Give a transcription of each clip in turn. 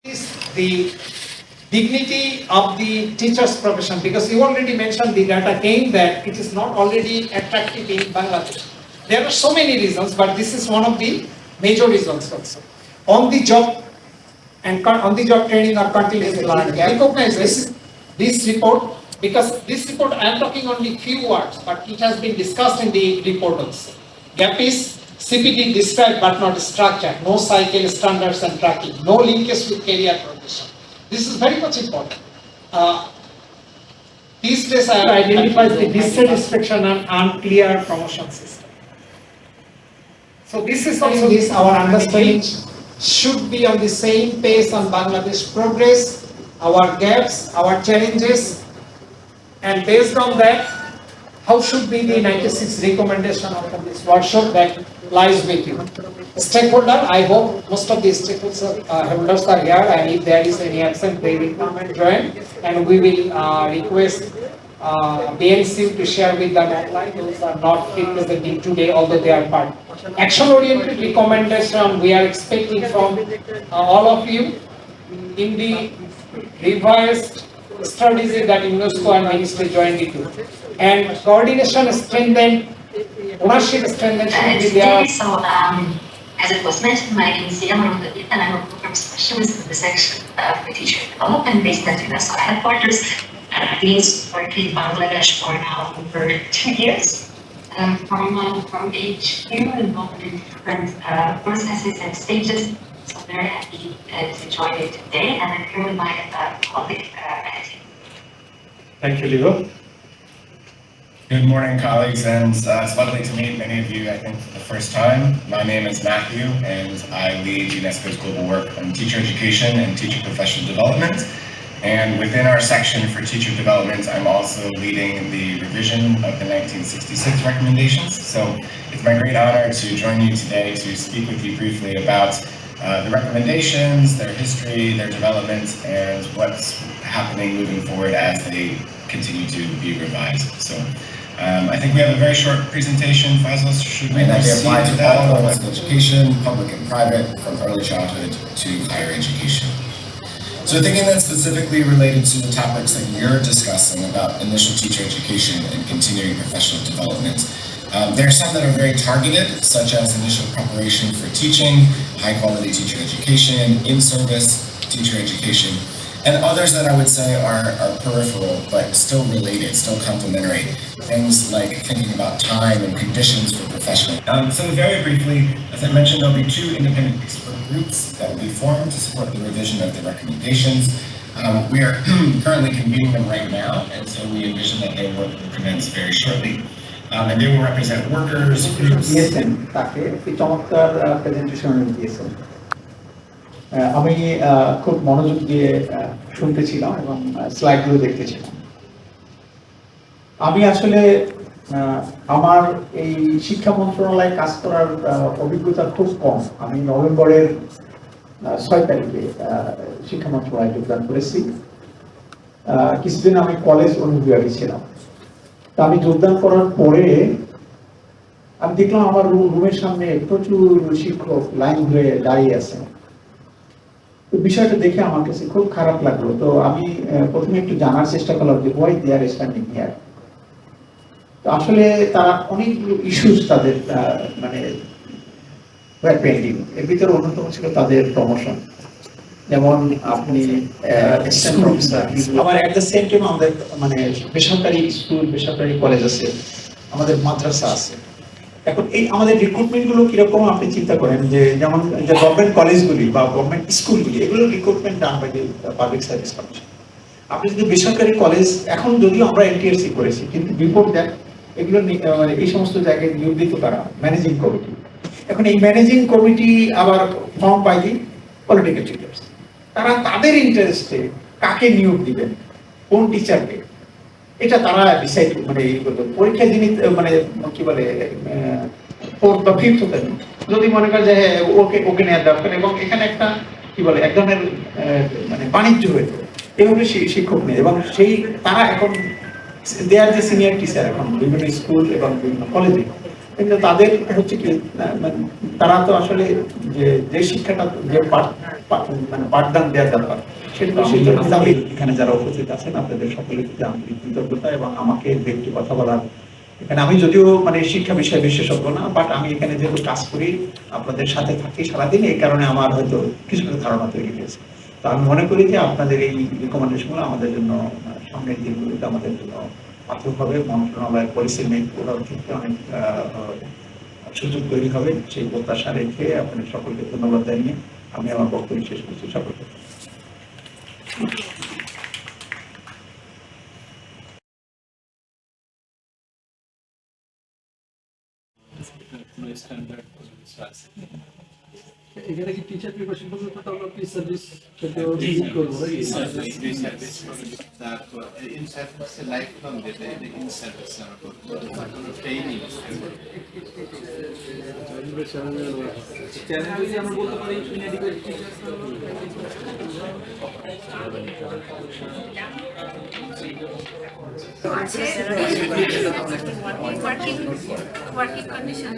is the dignity of the teacher's profession, because you already mentioned the data came that it is not already attractive in Bangladesh. There are so many reasons, but this is one of the major reasons also. On the job and on the job training or continuous learning. Recognize this report, because this report I am talking only few words, but it has been discussed in the report also. Gap is CPT described but not structured, no cycle standards and tracking, no linkage with career progression. This is very much important. These days I identifies the dissatisfaction and unclear promotion system. So this is also this our understanding should be on the same pace on Bangladesh progress, our gaps, our challenges, and based on that, how should be the 96 recommendation of this workshop that lies with you. Stakeholder, I hope most of the stakeholders are here, and if there is any absent, they will come and join, and we will request BNC to share with them online. Those are not representing today, although they are part. Action-oriented recommendation we are expecting from all of you in the revised strategy that UNESCO and Ministry joined into. And coordination strengthened, ownership strengthened should be there. So, as it was mentioned, my name is Yaman Abdul, and I'm a program specialist in the section for teacher development based at UNESCO headquarters. I've been working in Bangladesh for now over 2 years. From HQ involved in different processes and stages. So very happy to join you today, and I'm here with my colleague, Matthew. Thank you, Leo. Good morning, colleagues, and it's lovely to meet many of you, I think, for the first time. My name is Matthew, and I lead UNESCO's global work on teacher education and teacher professional development. And within our section for teacher development, I'm also leading the revision of the 1966 recommendations. So it's my great honor to join you today to speak with you briefly about the recommendations, their history, their development, and what's happening moving forward as they continue to be revised. So I think we have a very short presentation. Faisal, should we and that they proceed apply to to that? all levels of education, public and private, from early childhood to higher education. So thinking then specifically related to the topics that you're discussing about initial teacher education and continuing professional development, there are some that are very targeted, such as initial preparation for teaching, high quality teacher education, in-service teacher education, and others that I would say are peripheral, but still related, still complementary. Things like thinking about time and conditions for professional. So very briefly, as I mentioned, there'll be 2 independent expert groups that will be formed to support the revision of the recommendations. We are currently convening them right now, and so we envision that their work will commence very shortly. And they will represent workers, groups. দিয়েছেন তাকে একটি চমৎকার presentation দিয়েছেন। আমি খুব মনোযোগ দিয়ে শুনতেছিলাম এবং স্লাইডগুলো দেখতেছিলাম। আমি আসলে আমার এই শিক্ষা মন্ত্রণালয়ে কাজ করার অভিজ্ঞতা খুব কম। আমি নভেম্বরের 6 তারিখে শিক্ষা মন্ত্রণালয়ে যোগদান করেছি। কিছুদিন আমি কলেজ অনুবিভাগে ছিলাম। তা আমি যোগদান করার পরে আমি দেখলাম আমার রুমের সামনে প্রচুর শিক্ষক লাইন ধরে দাঁড়িয়ে আছে। তো বিষয়টা দেখে আমার কাছে খুব খারাপ লাগলো। তো আমি প্রথমে একটু জানার চেষ্টা করলাম যে why they are standing here. তো আসলে তারা অনেকগুলো ইস্যুস তাদের মানে পেন্ডিং। এর ভিতরে অন্যতম ছিল তাদের প্রমোশন। যেমন আপনি আবার এট দ্য সেম টাইম আমাদের মানে বেসরকারি স্কুল, বেসরকারি কলেজ আছে, আমাদের মাদ্রাসা আছে। এখন এই আমাদের রিক্রুটমেন্ট গুলো কিরকম আপনি চিন্তা করেন যে যেমন যে গভর্নমেন্ট কলেজগুলি বা গভর্নমেন্ট স্কুলগুলি, এগুলো recruitment done by public service commission. আপনি যদি বেসরকারি কলেজ, এখন যদিও আমরা এনটিআরসি করেছি, কিন্তু বিফোর দ্যাট এগুলো মানে এই সমস্ত জায়গায় নিয়োজিত করা ম্যানেজিং কমিটি। এখন এই ম্যানেজিং কমিটি আবার form by the political leaders. তারা তাদের ইন্টারেস্টে কাকে নিয়োগ দিবেন, কোন টিচারকে, এটা তারা ডিসাইড মানে এই করতে পরীক্ষা যিনি মানে কি বলে 4th বা 5th হতেন, যদি মনে করে যে ওকে নেওয়ার দরকার, এবং এখানে একটা কি বলে এক ধরনের মানে বাণিজ্য হয়েছে এভাবে শিক্ষক নেই, এবং সেই তারা এখন দে আর যে সিনিয়র টিচার এখন বিভিন্ন স্কুল এবং বিভিন্ন কলেজে। কিন্তু তাদের হচ্ছে কি মানে তারা তো আসলে যে শিক্ষাটা যে মানে পাঠদান দেওয়ার ব্যাপার, সেটা সেই জন্য আমি এখানে যারা উপস্থিত আছেন আপনাদের সকলের প্রতি আন্তরিক কৃতজ্ঞতা, এবং আমাকে একটু কথা বলার, এখানে আমি যদিও মানে শিক্ষা বিষয়ে বিশেষজ্ঞ না, বাট আমি এখানে যেহেতু কাজ করি, আপনাদের সাথে থাকি সারাদিন, এই কারণে আমার হয়তো কিছু ধারণা তৈরি হয়েছে। তো আমি মনে করি যে আপনাদের এই রিকমেন্ডেশনগুলো আমাদের জন্য সামনের দিনগুলোতে আমাদের জন্য পাথরভাবে মন্ত্রণালয়ের পলিসি মেক করার ক্ষেত্রে অনেক সুযোগ তৈরি হবে, সেই প্রত্যাশা রেখে আপনাদের সকলকে ধন্যবাদ জানিয়ে আমি আমার বক্তব্য শেষ করছি। সকলকে এখানে কি টিচার প্রিপারেশন করতে তো আমরা প্রি সার্ভিস থেকেও ভিজিট করবো নাকি তারপর ইন সার্ভিস লাইফ ফ্রম যেটা এটা ইন সার্ভিস আমরা করবো কোনো ট্রেনিং চ্যালেঞ্জ যদি আমরা বলতে পারি ইনএডিকুয়েট টিচার্স working condition.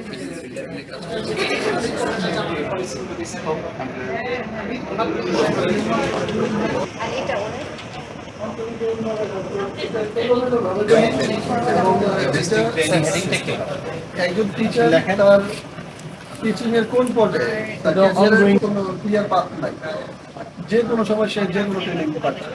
একজন টিচার তার টিচিং এর কোন পর্যায়ে তার অনগোয়িং কোনো ক্লিয়ার পাথ নাই, যে কোনো সময় সে যে কোনো ট্রেনিং পাচ্ছে।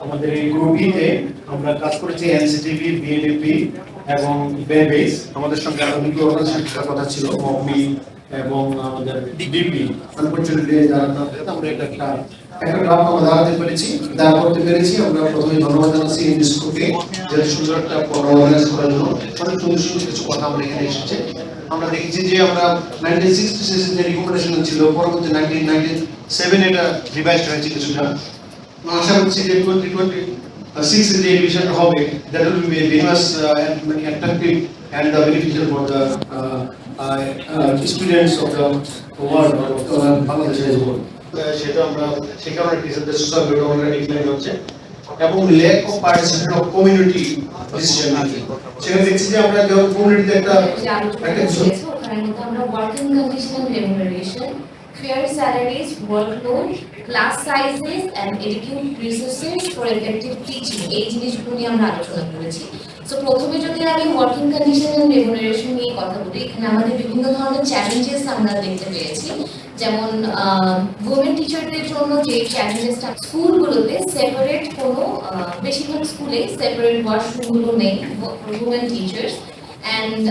আমাদের এই গ্রুপটিতে আমরা কাজ করেছি এনসিটিভি, বিএডিপি এবং বেবেস। আমাদের সঙ্গে আরো দুটো অর্গানাইজেশনের কথা ছিল, মবমি এবং আমাদের ডিপি। আনফরচুনেটলি যারা আমরা একটা গ্রাফ আমরা দাঁড়াতে করতে পেরেছি। আমরা প্রথমে ধন্যবাদ জানাচ্ছি ইউনেস্কোকে যে সুন্দর একটা প্রোগ্রাম অর্গানাইজ করার জন্য। অনেক সুন্দর সুন্দর কিছু কথা আমরা এখানে এসেছে। আমরা দেখেছি যে আমরা 1966 যে রিকমেন্ডেশন ছিল, পরবর্তী 1997 এটা রিভাইজড হয়েছে কিছুটা। আশা করছি যে 2026 যে এডিশন হবে, that will be very much attractive and beneficial for the students of the world or of the Bangladesh as well. সেটা আমরা সেই কারণে টিচারদের সোশ্যাল মিডিয়া ডিক্লাইন হচ্ছে এবং lack of participation of community decision making. সেখানে দেখছি যে আমরা যখন কমিউনিটিতে একটা আমরা working condition remuneration, fair salaries, workload, class sizes and adequate resources for effective teaching এই জিনিসগুলো নিয়ে আমরা আলোচনা করেছি। সো প্রথমে যদি আমি ওয়ার্কিং কন্ডিশন এন্ড রেমুনারেশন নিয়ে কথা বলি, এখানে আমাদের বিভিন্ন ধরনের চ্যালেঞ্জেস আমরা দেখতে পেয়েছি। যেমন ওমেন টিচারদের জন্য যে চ্যালেঞ্জেসটা, স্কুলগুলোতে সেপারেট কোনো বেশিরভাগ স্কুলে সেপারেট ওয়াশরুমগুলো নেই ওমেন টিচার্স, এন্ড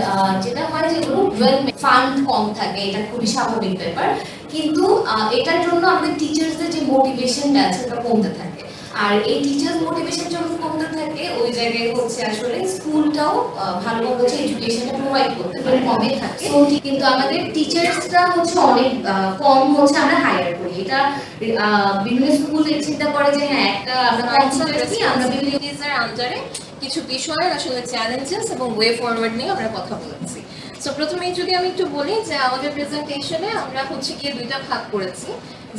যেটা হয় যেগুলো ফান্ড কম থাকে, এটা খুবই স্বাভাবিক ব্যাপার। কিন্তু এটার জন্য আমাদের টিচার্সদের যে মোটিভেশনটা আছে এটা কমতে থাকে, আর এই টিচার্স মোটিভেশন যখন কমতে থাকে ওই জায়গায় হচ্ছে আসলে স্কুলটাও ভালোভাবে হচ্ছে এডুকেশনটা প্রোভাইড করতে পারে, কমে থাকে। কিন্তু আমাদের টিচার্সরা হচ্ছে অনেক কম হচ্ছে আমরা হায়ার করি। এটা বিভিন্ন স্কুলে চিন্তা করে যে হ্যাঁ একটা আমরা কনসালটেন্সি, আমরা বিভিন্ন আন্ডারে কিছু বিষয়ের আসলে চ্যালেঞ্জেস এবং ওয়ে ফরওয়ার্ড নিয়ে আমরা কথা বলেছি। সো প্রথমেই যদি আমি একটু বলি যে আমাদের প্রেজেন্টেশনে আমরা হচ্ছে গিয়ে দুইটা ভাগ করেছি।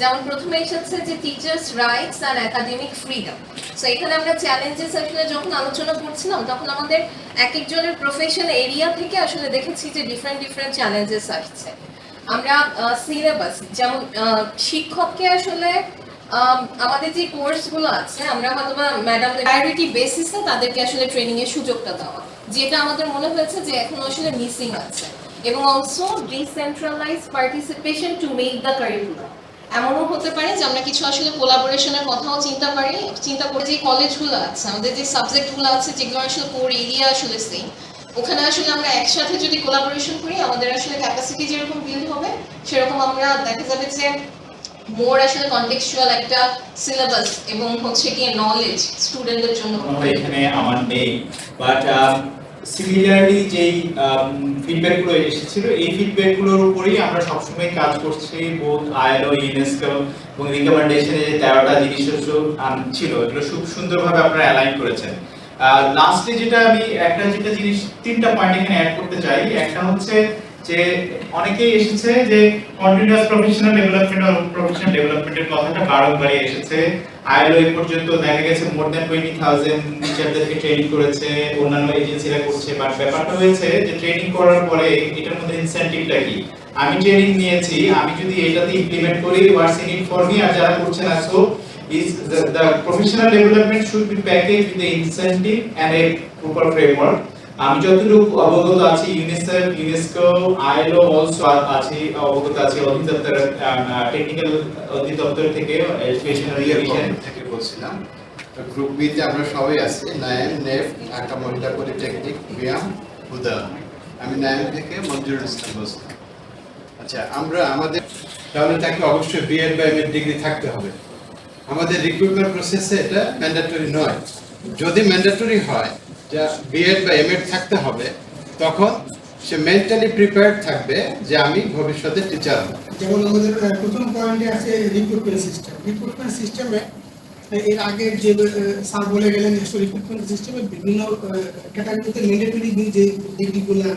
যেমন প্রথমে এসেছে যে টিচার্স রাইটস আর একাডেমিক ফ্রিডম। সো এখানে আমরা চ্যালেঞ্জেস আসলে যখন আলোচনা করছিলাম তখন আমাদের এক একজনের প্রফেশন এরিয়া থেকে আসলে দেখেছি যে ডিফারেন্ট চ্যালেঞ্জেস আসছে। আমরা সিলেবাস, যেমন শিক্ষককে আসলে আমাদের যে কোর্সগুলো আছে আমরা হয়তো ম্যাডাম প্রায়োরিটি বেসিসে তাদেরকে আসলে ট্রেনিং এর সুযোগটা দেওয়া, যেটা আমাদের মনে হয়েছে যে এখন আসলে মিসিং আছে। এবং also decentralise participation to make the curriculum. এমনও হতে পারে যে আমরা কিছু আসলে কোলাবোরেশনের কথাও চিন্তা করে যে কলেজগুলো আছে, আমাদের যে সাবজেক্টগুলো আছে যেগুলো আসলে কোর এরিয়া আসলে সেম, ওখানে আসলে আমরা একসাথে যদি কোলাবোরেশন করি আমাদের আসলে ক্যাপাসিটি যেরকম বিল্ড হবে সেরকম আমরা দেখা যাবে যে মোর আসলে কনটেক্সচুয়াল একটা সিলেবাস এবং হচ্ছে কি নলেজ স্টুডেন্টদের জন্য এখানে আমার নেই। বাট সিমিলারলি যেই ফিডব্যাকগুলো এসেছিল এই ফিডব্যাকগুলোর উপরেই আমরা সবসময় কাজ করছি। বোথ আইএলও, ইউনেস্কো এবং রিকমেন্ডেশনে যে 13টা জিনিস ছিল এগুলো খুব সুন্দরভাবে আপনারা অ্যালাইন করেছেন। লাস্টলি যেটা আমি যেটা জিনিস 3টা পয়েন্ট এখানে অ্যাড করতে চাই। একটা হচ্ছে যে অনেকেই এসেছে যে কন্টিনিউয়াস প্রফেশনাল ডেভেলপমেন্টের কথাটা বারংবারই এসেছে। আইএলও এই পর্যন্ত দেখা গেছে মোর দ্যান 20,000 টিচারদেরকে ট্রেনিং করেছে, অন্যান্য এজেন্সিরা করছে, বাট ব্যাপারটা হয়েছে যে ট্রেনিং করার পরে এটার মধ্যে ইনসেনটিভটা কি? আমি ট্রেনিং নিয়েছি, আমি যদি এটাতে ইমপ্লিমেন্ট করি what's in it for me, আর যারা করছে না, so is the professional development should be packaged with the incentive and a proper framework. আমি যতটুকু অবগত আছি ইউনিসেফ, ইউনেস্কো, আইএলও অলসো আছি অবগত আছি অধিদপ্তর, টেকনিক্যাল অধিদপ্তর থেকে এডুকেশনাল ডিভিশন থেকে বলছিলাম। তো গ্রুপ বি তে আমরা সবাই আছি, নায়েম, নেফ, ঢাকা মহিলা পলিটেকনিক, বিয়াম, হুদা। আমি নায়েম থেকে মঞ্জুরুল ইসলাম বলছিলাম। আচ্ছা, আমরা আমাদের তাহলে তাকে অবশ্যই বিএড বা এমএড ডিগ্রি থাকতে হবে। আমাদের রিক্রুটমেন্ট প্রসেসে এটা ম্যান্ডেটরি নয়। যদি ম্যান্ডেটরি হয় যে বিএড বা এমএড থাকতে হবে, তখন সে মেন্টালি প্রিপেয়ার্ড থাকবে যে আমি ভবিষ্যতে টিচার হব। যেমন আমাদের প্রথম পয়েন্টে আছে রিক্রুটমেন্ট সিস্টেম। রিক্রুটমেন্ট সিস্টেমে এর আগে যে স্যার বলে গেলেন, রিক্রুটমেন্ট সিস্টেমে বিভিন্ন ক্যাটাগরিতে ম্যান্ডেটরি যে ডিগ্রিগুলো,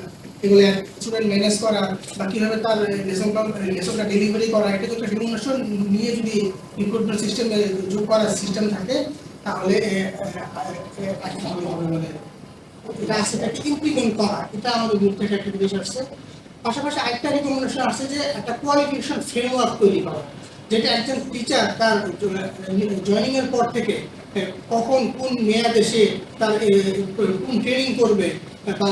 এগুলো স্টুডেন্ট ম্যানেজ করা বা কীভাবে তার লেসনটা ডেলিভারি করা, এটা একটা রিমুনারেশন নিয়ে যদি রিক্রুটমেন্ট সিস্টেমে যোগ করার সিস্টেম থাকে, তাহলে এটা আছে একটা ইমপ্লিমেন্ট করা, এটা আমাদের গ্রুপ থেকে একটা জিনিস আসছে। পাশাপাশি আরেকটা রিকমেন্ডেশন আসছে যে একটা কোয়ালিফিকেশন ফ্রেমওয়ার্ক তৈরি করা, যেটা একজন টিচার তার জয়েনিং এর পর থেকে কখন কোন মেয়াদে সে তার কোন ট্রেনিং করবে বা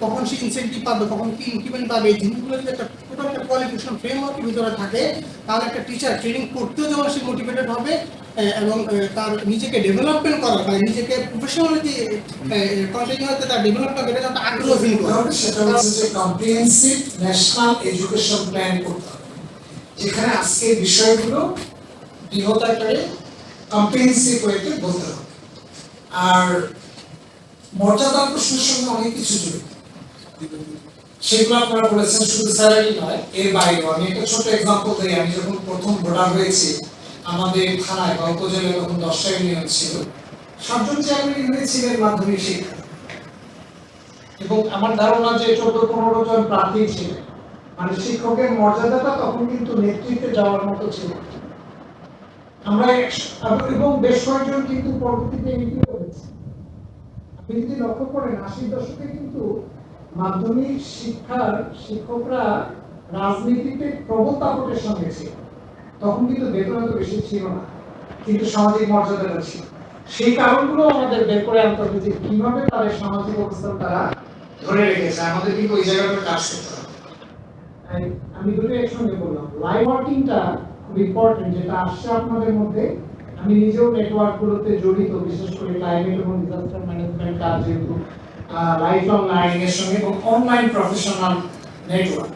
কখন সে ইনসেন্টিভ পাবে, কখন কি ইনক্রিমেন্ট পাবে, এই জিনিসগুলো যদি একটা টোটাল একটা কোয়ালিফিকেশন ফ্রেমওয়ার্কের ভিতরে থাকে, তাহলে একটা টিচার ট্রেনিং করতেও যেমন সে মোটিভেটেড হবে এবং তার নিজেকে ডেভেলপমেন্ট করা বা নিজেকে প্রফেশনালিটি কন্টিনিউ হতে তার ডেভেলপমেন্ট এটা যত আগ্রহ ফিল করে। সেটা হচ্ছে যে কম্প্রিহেন্সিভ ন্যাশনাল এডুকেশন প্ল্যান করতে হবে, যেখানে আজকে বিষয়গুলো বৃহৎ আকারে কম্প্রিহেন্সিভ ওয়েতে বলতে হবে। আর মর্যাদার প্রশ্নের সঙ্গে অনেক কিছু জড়িত, সেগুলো আপনারা বলেছেন শুধু স্যালারি নয়, এর বাইরেও। আমি একটা ছোট এক্সাম্পল দিই। আমি যখন প্রথম ভোটার হয়েছি, আমাদের থানায় বা উপজেলায় তখন 10টা ইউনিয়ন ছিল, 7জন চেয়ারম্যান হয়েছিলেন মাধ্যমিক শিক্ষা, এবং আমার ধারণা যে 14-15 জন প্রার্থী ছিলেন। মানে শিক্ষকের মর্যাদাটা তখন কিন্তু নেতৃত্বে যাওয়ার মতো ছিল। আমরা এবং বেশ কয়েকজন কিন্তু পরবর্তীতে এমপি হয়েছে। আপনি যদি লক্ষ্য করেন 80-র দশকে কিন্তু মাধ্যমিক শিক্ষার শিক্ষকরা রাজনীতিতে প্রবল দাপটের সঙ্গে ছিল। তখন কিন্তু বেতন এত বেশি ছিল না, কিন্তু সামাজিক মর্যাদাটা ছিল। সেই কারণগুলো আমাদের বের করে আনতে হবে যে কিভাবে তাদের সামাজিক অবস্থান তারা ধরে রেখেছে। আমাদের কিন্তু ওই জায়গাটা কাজ করতে হবে। আমি দুটো একসঙ্গে বললাম, লাইভ ওয়ার্কিংটা খুব ইম্পর্টেন্ট, যেটা আসছে আপনাদের মধ্যে। আমি নিজেও নেটওয়ার্কগুলোতে জড়িত, বিশেষ করে ক্লাইমেট এবং ডিজাস্টার ম্যানেজমেন্ট কাজ, যেহেতু লাইফ লং লার্নিং এর সঙ্গে এবং অনলাইন প্রফেশনাল নেটওয়ার্ক।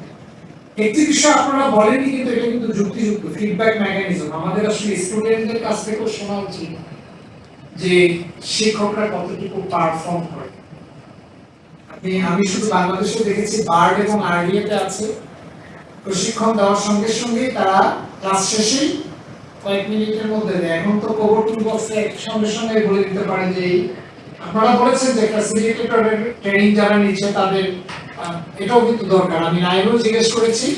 একটি বিষয় আপনারা বলেননি, কিন্তু এটা কিন্তু যুক্তিযুক্ত ফিডব্যাক মেকানিজম। আমাদের আসলে স্টুডেন্টদের কাছ থেকেও শোনা উচিত যে শিক্ষকরা কতটুকু পারফর্ম করে। আমি শুধু বাংলাদেশে দেখেছি, বার্ড এবং আরডিএতে আছে, প্রশিক্ষণ দেওয়ার সঙ্গে সঙ্গে তারা ক্লাস শেষে কয়েক মিনিটের মধ্যে দেয়। এখন তো কোভিড টুলবক্সে সঙ্গে সঙ্গে বলে দিতে পারে যে আপনারা বলেছেন যে ফ্যাসিলিটেটরের ট্রেনিং যারা নিচ্ছে তাদের এটাও কিন্তু দরকার। আমি নাইবও জিজ্ঞেস করেছি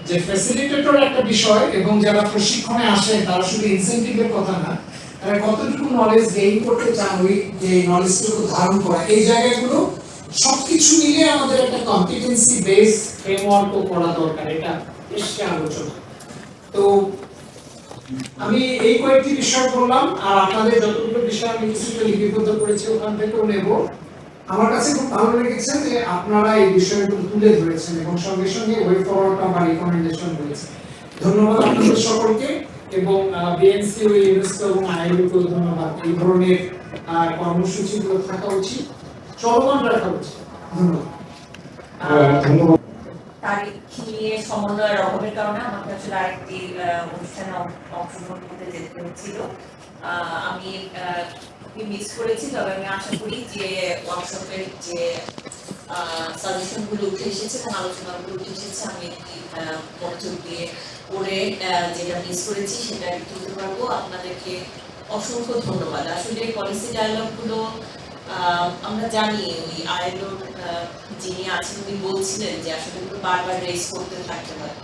যে ফ্যাসিলিটেটর একটা বিষয়, এবং যারা প্রশিক্ষণে আসে তারা শুধু ইনসেন্টিভের কথা না, তারা কতটুকু নলেজ গেইন করতে চান, ওই যে নলেজটুকু ধারণ করা, এই জায়গাগুলো সবকিছু মিলিয়ে আমাদের একটা কম্পিটেন্সি বেস ফ্রেমওয়ার্কও করা দরকার। এটা এসছে আলোচনা। তো আমি এই কয়েকটি বিষয় বললাম, আর আপনাদের যতগুলো বিষয় আমি কিছুটা লিপিবদ্ধ করেছি ওখান থেকেও নেব। আমার কাছে খুব ভালো লেগেছে যে আপনারা এই বিষয়গুলো তুলে ধরেছেন এবং সঙ্গে সঙ্গে ওয়ে ফরওয়ার্ড বা রিকমেন্ডেশন রয়েছে। ধন্যবাদ আপনাদের সকলকে, এবং বিএনসি ও ইউনেস্কো এবং আইএলও ধন্যবাদ। এই ধরনের কর্মসূচিগুলো থাকা উচিত, চলমান রাখা উচিত। ধন্যবাদ। তারিখ নিয়ে সমন্বয়ের অভাবের কারণে আমাকে আসলে আরেকটি অনুষ্ঠানে অংশগ্রহণ করতে যেতে হচ্ছিল। আমি মিস করেছি, তবে আমি আশা করি যে ওয়ার্কশপের যে সাজেশনগুলো উঠে এসেছে এবং আলোচনাগুলো উঠে এসেছে, আমি মনোযোগ দিয়ে পড়ে যেটা মিস করেছি সেটা তুলতে পারবো। আপনাদেরকে অসংখ্য ধন্যবাদ। আসলে পলিসি ডায়ালগগুলো আমরা জানি ওই আইএলওর যিনি আছেন উনি বলছিলেন যে আসলে এগুলো বারবার রেস করতে থাকতে হয়।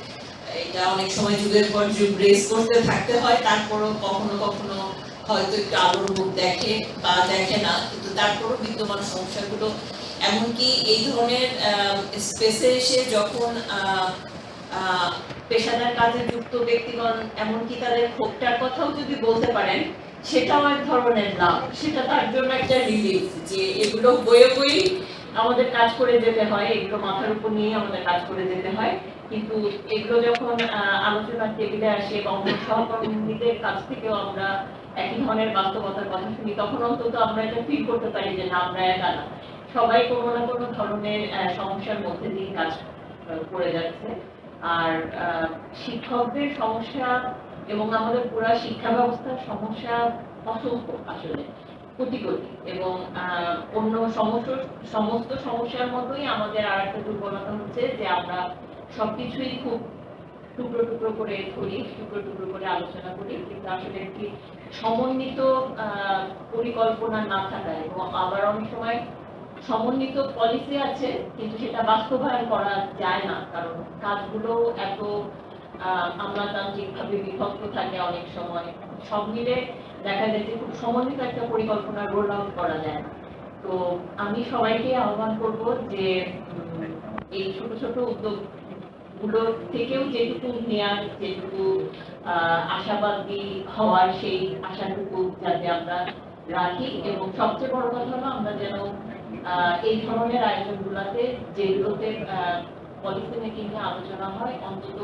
এটা অনেক সময় যুগের পর যুগ রেস করতে থাকতে হয়, তারপরও কখনো কখনো হয়তো একটু আলোর মুখ দেখে বা দেখে না, কিন্তু তারপরও বিদ্যমান সমস্যাগুলো, এমনকি এই ধরনের স্পেসে এসে যখন পেশাদার কাজে যুক্ত ব্যক্তিগণ এমনকি তাদের ক্ষোভটার কথাও যদি বলতে পারেন, সেটাও এক ধরনের লাভ, সেটা তার জন্য একটা রিলিফ যে এগুলো বয়ে বয়ে আমাদের কাজ করে যেতে হয়, এগুলো মাথার উপর নিয়ে আমাদের কাজ করে যেতে হয়। কিন্তু এগুলো যখন আলোচনার টেবিলে আসে এবং সহকর্মীদের কাছ থেকেও আমরা একই ধরনের বাস্তবতার কথা শুনি, তখন অন্তত আমরা এটা ফিল করতে পারি যে না, আমরা একা না, সবাই কোনো না কোনো ধরনের সমস্যার মধ্যে দিয়ে কাজ করে যাচ্ছে। আর শিক্ষকদের সমস্যা এবং আমাদের পুরো শিক্ষা ব্যবস্থার সমস্যা অসংখ্য, আসলে কোটি কোটি, এবং অন্য সমস্ত সমস্যার মতোই আমাদের আর একটা দুর্বলতা হচ্ছে যে আমরা সবকিছুই খুব টুকরো টুকরো করে ধরি, টুকরো টুকরো করে আলোচনা করি, কিন্তু আসলে একটি সমন্বিত পরিকল্পনা না থাকায়, এবং আবার অনেক সময় সমন্বিত পলিসি আছে কিন্তু সেটা বাস্তবায়ন করা যায় না, কারণ কাজগুলো এত আমলাতান্ত্রিক ভাবে বিভক্ত থাকে অনেক সময়, সব মিলে দেখা যায় যে খুব সমন্বিত একটা পরিকল্পনা রোল আউট করা যায় না। তো আমি সবাইকে আহ্বান করব যে এই ছোট ছোট উদ্যোগ গুলো থেকেও যেটুকু নেয়ার, যেটুকু আশাবাদী হওয়ার, সেই আশাটুকু যাতে আমরা রাখি, এবং সবচেয়ে বড় কথা হলো আমরা যেন এই ধরনের আয়োজনগুলোতে যেগুলোতে পলিসি মেকিং নিয়ে আলোচনা হয়, অন্তত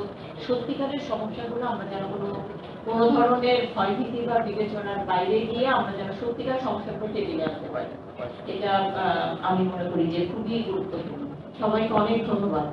সত্যিকারের সমস্যাগুলো আমরা যেন কোনো ধরনের ভয়ভীতি বা বিবেচনার বাইরে গিয়ে আমরা যেন সত্যিকার সমস্যাগুলো টেবিলে আনতে পারি। এটা আমি মনে করি যে খুবই গুরুত্বপূর্ণ। সবাইকে অনেক ধন্যবাদ।